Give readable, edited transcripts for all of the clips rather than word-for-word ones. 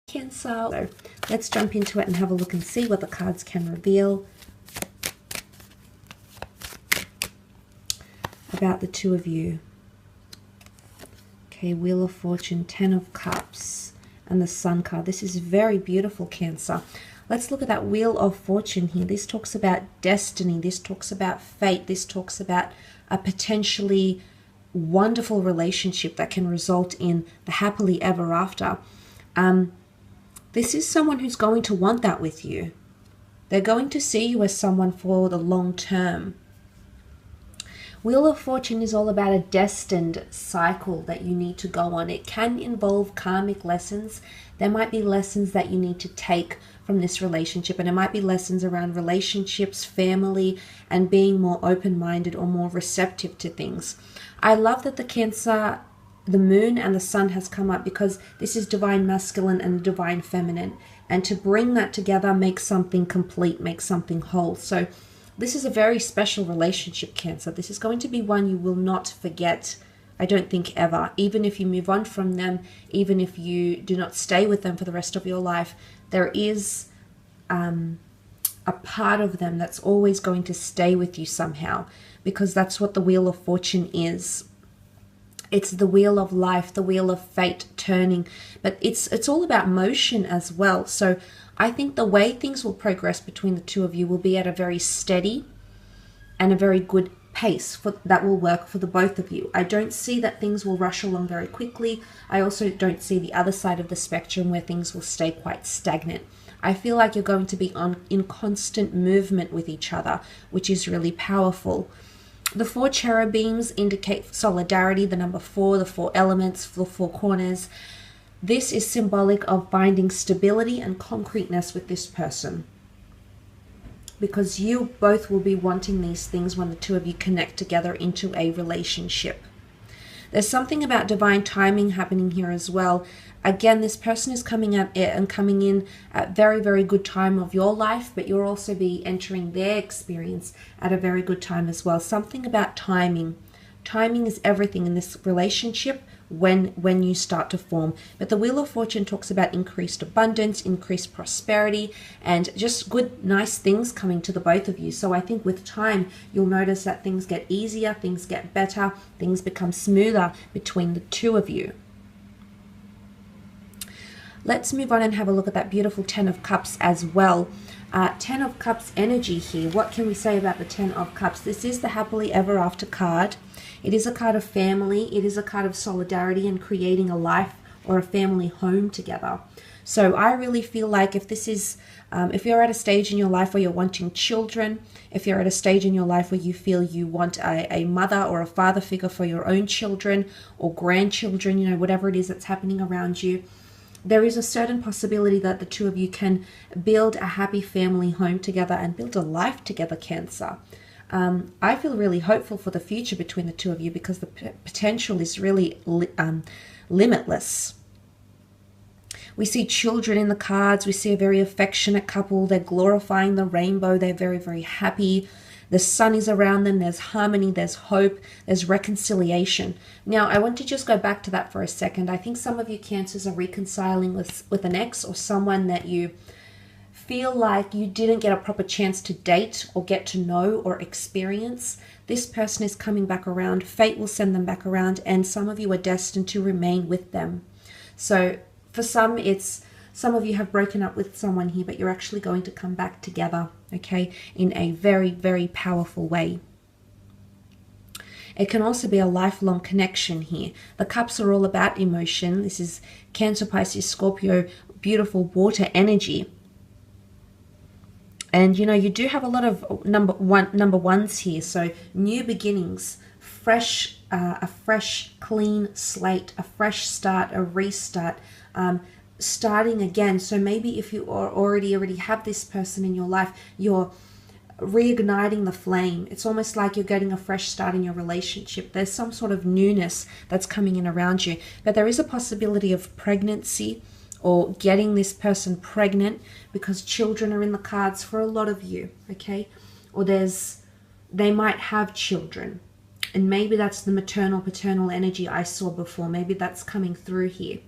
Cancer. So let's jump into it and have a look and see what the cards can reveal about the two of you. Okay, Wheel of Fortune, 10 of Cups, and the Sun card. This is very beautiful, Cancer. Let's look at that Wheel of Fortune here. This talks about destiny. This talks about fate. This talks about a potentially wonderful relationship that can result in the happily ever after. This is someone who's going to want that with you. They're going to see you as someone for the long term. Wheel of Fortune is all about a destined cycle that you need to go on. It can involve karmic lessons. There might be lessons that you need to take from this relationship, and it might be lessons around relationships, family, and being more open-minded or more receptive to things. I love that the Cancer, the moon and the sun has come up, because this is divine masculine and divine feminine, and to bring that together makes something complete, makes something whole. So this is a very special relationship, Cancer. This is going to be one you will not forget, I don't think, ever. Even if you move on from them, even if you do not stay with them for the rest of your life, there is a part of them that's always going to stay with you somehow, because that's what the Wheel of Fortune is. It's the wheel of life, the wheel of fate turning, but it's all about motion as well. So I think the way things will progress between the two of you will be at a very steady and a very good pace that will work for the both of you. I don't see that things will rush along very quickly. I also don't see the other side of the spectrum where things will stay quite stagnant. I feel like you're going to be in constant movement with each other, which is really powerful. The 4 cherubims indicate solidarity, the number 4, the 4 elements, the 4 corners. This is symbolic of finding stability and concreteness with this person, because you both will be wanting these things when the two of you connect together into a relationship. There's something about divine timing happening here as well. Again, this person is coming in at very, very good time of your life, but you'll also be entering their experience at a very good time as well. Something about timing. Timing is everything in this relationship when you start to form. But the Wheel of Fortune talks about increased abundance, increased prosperity, and just good, nice things coming to the both of you. So I think with time, you'll notice that things get easier, things get better, things become smoother between the two of you. Let's move on and have a look at that beautiful 10 of Cups as well. 10 of Cups energy here. What can we say about the 10 of Cups? This is the happily ever after card. It is a card of family. It is a card of solidarity and creating a life or a family home together. So I really feel like if this is, if you're at a stage in your life where you're wanting children, if you're at a stage in your life where you feel you want a mother or a father figure for your own children or grandchildren, you know, whatever it is that's happening around you, there is a certain possibility that the two of you can build a happy family home together and build a life together, Cancer. I feel really hopeful for the future between the two of you, because the potential is really limitless. We see children in the cards. We see a very affectionate couple. They're glorifying the rainbow. They're very, very happy. The sun is around them. There's harmony. There's hope. There's reconciliation. Now, I want to just go back to that for a second. I think some of you Cancers are reconciling with an ex or someone that you feel like you didn't get a proper chance to date or get to know or experience. This person is coming back around. Fate will send them back around, and some of you are destined to remain with them. So for some, some of you have broken up with someone here, but you're actually going to come back together, okay, in a very, very powerful way. It can also be a lifelong connection here. The cups are all about emotion. This is Cancer, Pisces, Scorpio, beautiful water energy. And, you know, you do have a lot of number ones here. So new beginnings, a fresh, clean slate, a fresh start, a restart, starting again. So maybe if you are already have this person in your life, you're reigniting the flame. It's almost like you're getting a fresh start in your relationship. There's some sort of newness that's coming in around you. But there is a possibility of pregnancy, or getting this person pregnant, because children are in the cards for a lot of you, okay? Or they might have children, and maybe that's the maternal paternal energy I saw before. Maybe that's coming through here.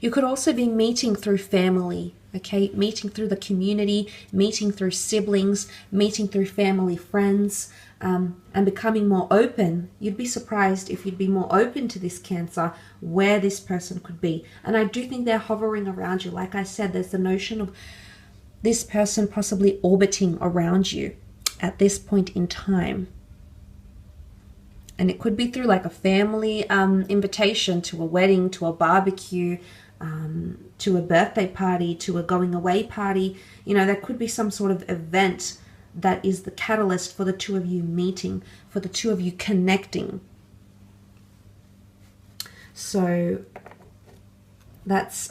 You could also be meeting through family, okay? Meeting through the community, meeting through siblings, meeting through family, friends, and becoming more open. You'd be surprised if you'd be more open to this Cancer, where this person could be. And I do think they're hovering around you. Like I said, there's the notion of this person possibly orbiting around you at this point in time. And it could be through like a family invitation to a wedding, to a barbecue, to a birthday party, to a going away party. You know, there could be some sort of event that is the catalyst for the two of you meeting, for the two of you connecting. So that's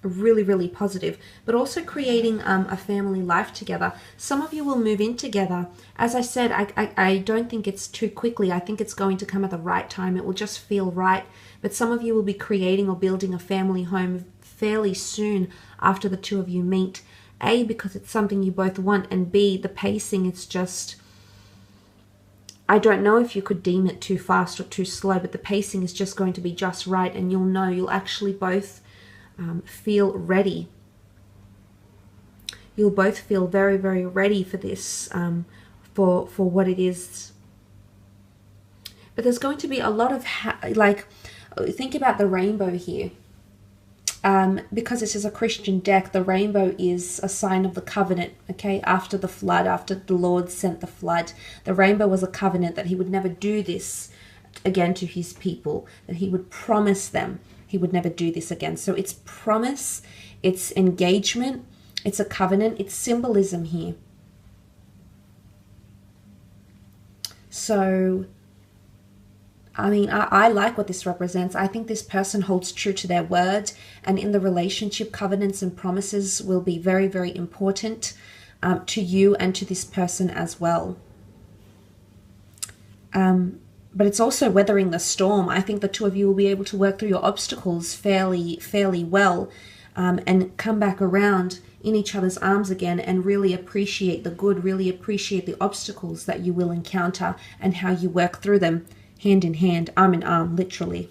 really, really positive. But also creating a family life together. Some of you will move in together. As I said, I don't think it's too quickly. I think it's going to come at the right time. It will just feel right. But some of you will be creating or building a family home fairly soon after the two of you meet. A, because it's something you both want, and B, the pacing, it's just, I don't know if you could deem it too fast or too slow, but the pacing is just going to be just right, and you'll know, you'll actually both feel ready. You'll both feel very, very ready for this, for what it is. But there's going to be a lot of, think about the rainbow here. Because this is a Christian deck, the rainbow is a sign of the covenant, okay? After the flood, after the Lord sent the flood, the rainbow was a covenant that he would never do this again to his people, that he would promise them he would never do this again. So it's promise, it's engagement, it's a covenant, it's symbolism here. So I mean, I like what this represents. I think this person holds true to their word, and in the relationship, covenants and promises will be very, very important to you and to this person as well. But it's also weathering the storm. I think the two of you will be able to work through your obstacles fairly well, and come back around in each other's arms again and really appreciate the good, really appreciate the obstacles that you will encounter and how you work through them. Hand in hand, arm in arm, literally.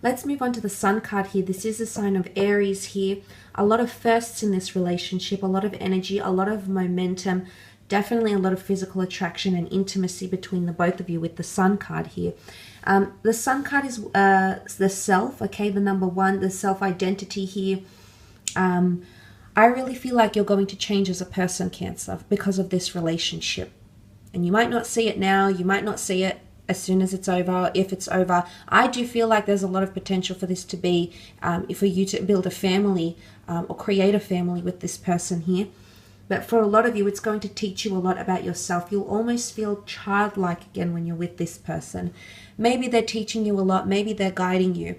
Let's move on to the Sun card here. This is a sign of Aries here. A lot of firsts in this relationship, a lot of energy, a lot of momentum, definitely a lot of physical attraction and intimacy between the both of you with the Sun card here. The Sun card is the self, okay, the number one, the self-identity here. I really feel like you're going to change as a person, Cancer, because of this relationship. And you might not see it now, you might not see it as soon as it's over, if it's over. I do feel like there's a lot of potential for this to be, for you to build a family or create a family with this person here. But for a lot of you, it's going to teach you a lot about yourself. You'll almost feel childlike again when you're with this person. Maybe they're teaching you a lot, maybe they're guiding you.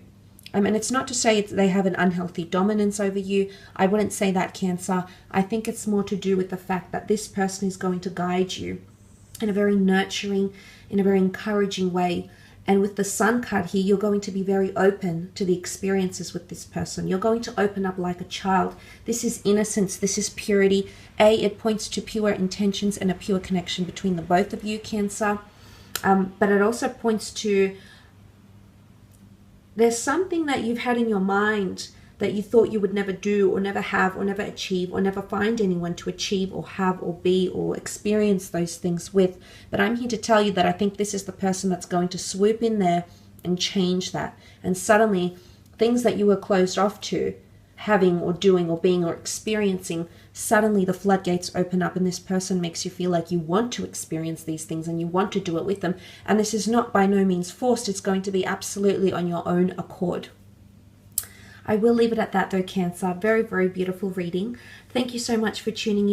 And it's not to say they have an unhealthy dominance over you. I wouldn't say that, Cancer. I think it's more to do with the fact that this person is going to guide you in a very nurturing, in a very encouraging way. And with the Sun card here, you're going to be very open to the experiences with this person. You're going to open up like a child. This is innocence. This is purity. It points to pure intentions and a pure connection between the both of you, Cancer. But it also points to, there's something that you've had in your mind that you thought you would never do or never have or never achieve or never find anyone to achieve or have or be or experience those things with. But I'm here to tell you that I think this is the person that's going to swoop in there and change that. And suddenly things that you were closed off to having or doing or being or experiencing, suddenly the floodgates open up and this person makes you feel like you want to experience these things and you want to do it with them. And this is not by no means forced. It's going to be absolutely on your own accord. I will leave it at that though, Cancer. Very, very beautiful reading. Thank you so much for tuning in.